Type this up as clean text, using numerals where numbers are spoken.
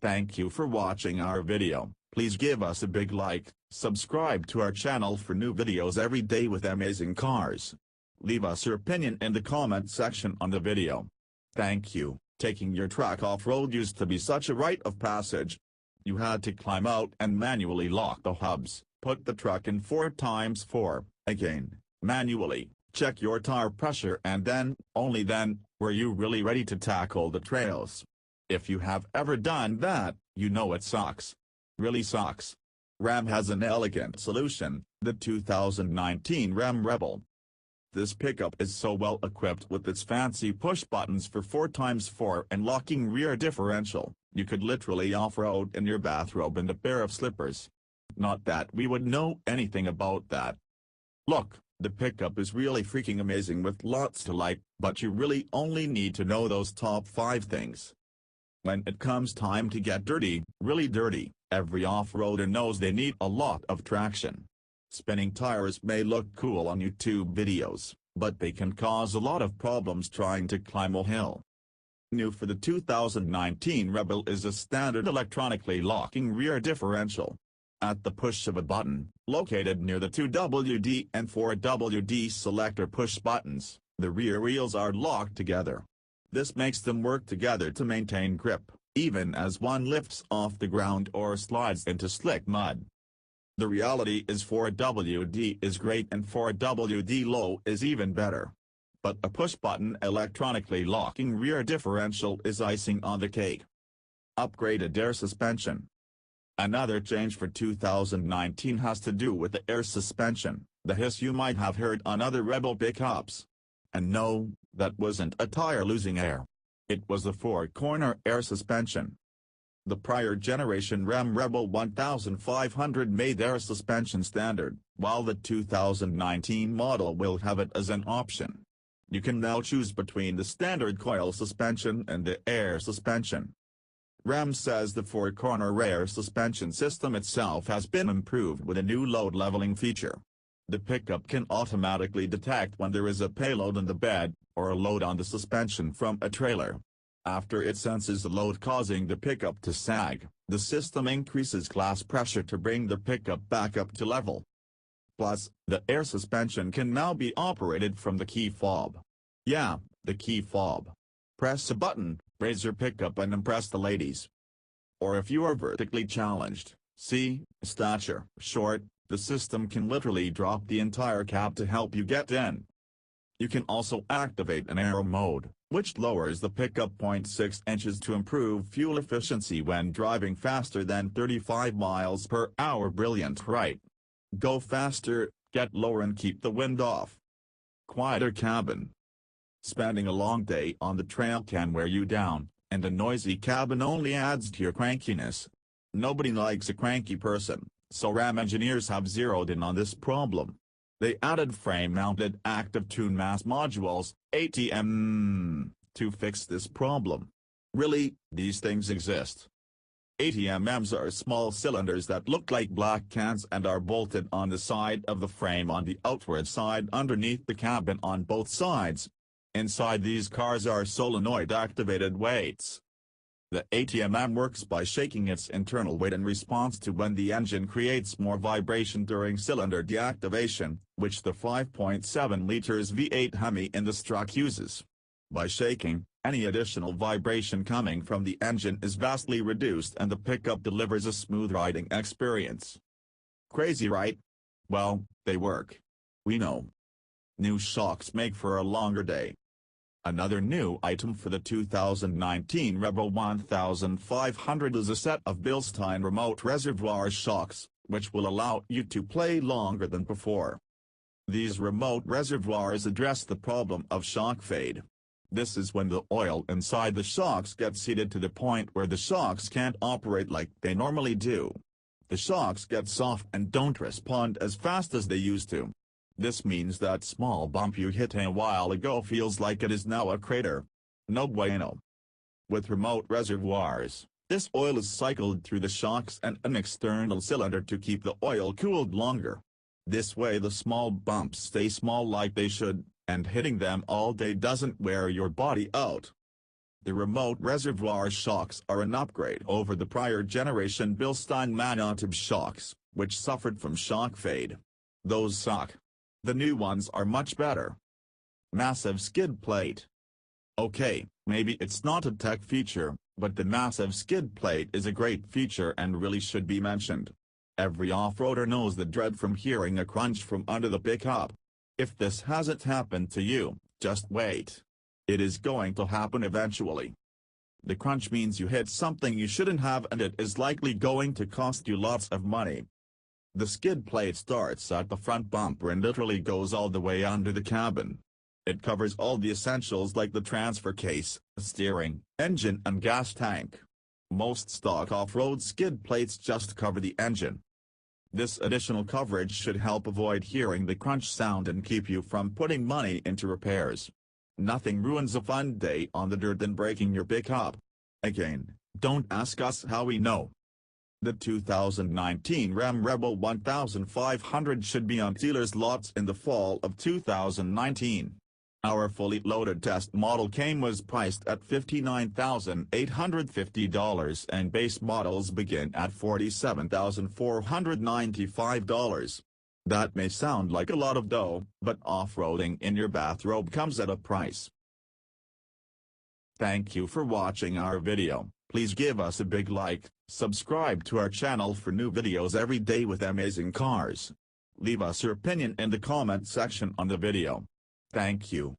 Thank you for watching our video. Please give us a big like, subscribe to our channel for new videos every day with amazing cars. Leave us your opinion in the comment section on the video. Thank you. Taking your truck off-road used to be such a rite of passage. You had to climb out and manually lock the hubs, put the truck in 4x4, again, manually, check your tire pressure, and then, only then, were you really ready to tackle the trails. If you have ever done that, you know it sucks. Really sucks. Ram has an elegant solution, the 2019 Ram Rebel. This pickup is so well equipped with its fancy push buttons for 4x4 and locking rear differential, you could literally off-road in your bathrobe and a pair of slippers. Not that we would know anything about that. Look, the pickup is really freaking amazing with lots to like, but you really only need to know those top 5 things. When it comes time to get dirty, really dirty, every off-roader knows they need a lot of traction. Spinning tires may look cool on YouTube videos, but they can cause a lot of problems trying to climb a hill. New for the 2019 Rebel is a standard electronically locking rear differential. At the push of a button, located near the 2WD and 4WD selector push buttons, the rear wheels are locked together. This makes them work together to maintain grip, even as one lifts off the ground or slides into slick mud. The reality is 4WD is great and 4WD low is even better. But a push-button electronically locking rear differential is icing on the cake. Upgraded air suspension. Another change for 2019 has to do with the air suspension, the hiss you might have heard on other Rebel pickups. And no, that wasn't a tire losing air. It was the 4-corner air suspension. The prior generation Ram Rebel 1500 made air suspension standard, while the 2019 model will have it as an option. You can now choose between the standard coil suspension and the air suspension. Ram says the 4-corner air suspension system itself has been improved with a new load leveling feature. The pickup can automatically detect when there is a payload in the bed, or a load on the suspension from a trailer. After it senses the load causing the pickup to sag, the system increases glass pressure to bring the pickup back up to level. Plus, the air suspension can now be operated from the key fob. Yeah, the key fob. Press a button, raise your pickup and impress the ladies. Or if you are vertically challenged, stature short, the system can literally drop the entire cab to help you get in. You can also activate an aero mode, which lowers the pickup 0.6 inches to improve fuel efficiency when driving faster than 35 miles per hour. Brilliant, right? Go faster, get lower and keep the wind off. Quieter cabin. Spending a long day on the trail can wear you down, and a noisy cabin only adds to your crankiness. Nobody likes a cranky person, so Ram engineers have zeroed in on this problem. They added frame-mounted active tune mass modules, ATM, to fix this problem. Really, these things exist. ATMs are small cylinders that look like black cans and are bolted on the side of the frame on the outward side underneath the cabin on both sides. Inside these cars are solenoid-activated weights. The ATM works by shaking its internal weight in response to when the engine creates more vibration during cylinder deactivation, which the 5.7 liters V8 Hemi in this truck uses. By shaking, any additional vibration coming from the engine is vastly reduced and the pickup delivers a smooth riding experience. Crazy, right? Well, they work. We know. New shocks make for a longer day. Another new item for the 2019 Rebel 1500 is a set of Bilstein remote reservoir shocks, which will allow you to play longer than before. These remote reservoirs address the problem of shock fade. This is when the oil inside the shocks gets heated to the point where the shocks can't operate like they normally do. The shocks get soft and don't respond as fast as they used to. This means that small bump you hit a while ago feels like it is now a crater. No bueno. With remote reservoirs, this oil is cycled through the shocks and an external cylinder to keep the oil cooled longer. This way the small bumps stay small like they should, and hitting them all day doesn't wear your body out. The remote reservoir shocks are an upgrade over the prior generation Bilstein monotube shocks, which suffered from shock fade. Those suck. The new ones are much better. Massive skid plate. Okay, maybe it's not a tech feature, but the massive skid plate is a great feature and really should be mentioned. Every off-roader knows the dread from hearing a crunch from under the pickup. If this hasn't happened to you, just wait. It is going to happen eventually. The crunch means you hit something you shouldn't have and it is likely going to cost you lots of money. The skid plate starts at the front bumper and literally goes all the way under the cabin. It covers all the essentials like the transfer case, steering, engine and gas tank. Most stock off-road skid plates just cover the engine. This additional coverage should help avoid hearing the crunch sound and keep you from putting money into repairs. Nothing ruins a fun day on the dirt than breaking your pickup. Again, don't ask us how we know. The 2019 Ram Rebel 1500 should be on dealers' lots in the fall of 2019. Our fully loaded test model was priced at $59,850 and base models begin at $47,495. That may sound like a lot of dough, but off-roading in your bathrobe comes at a price. Thank you for watching our video. Please give us a big like, subscribe to our channel for new videos every day with amazing cars. Leave us your opinion in the comment section on the video. Thank you.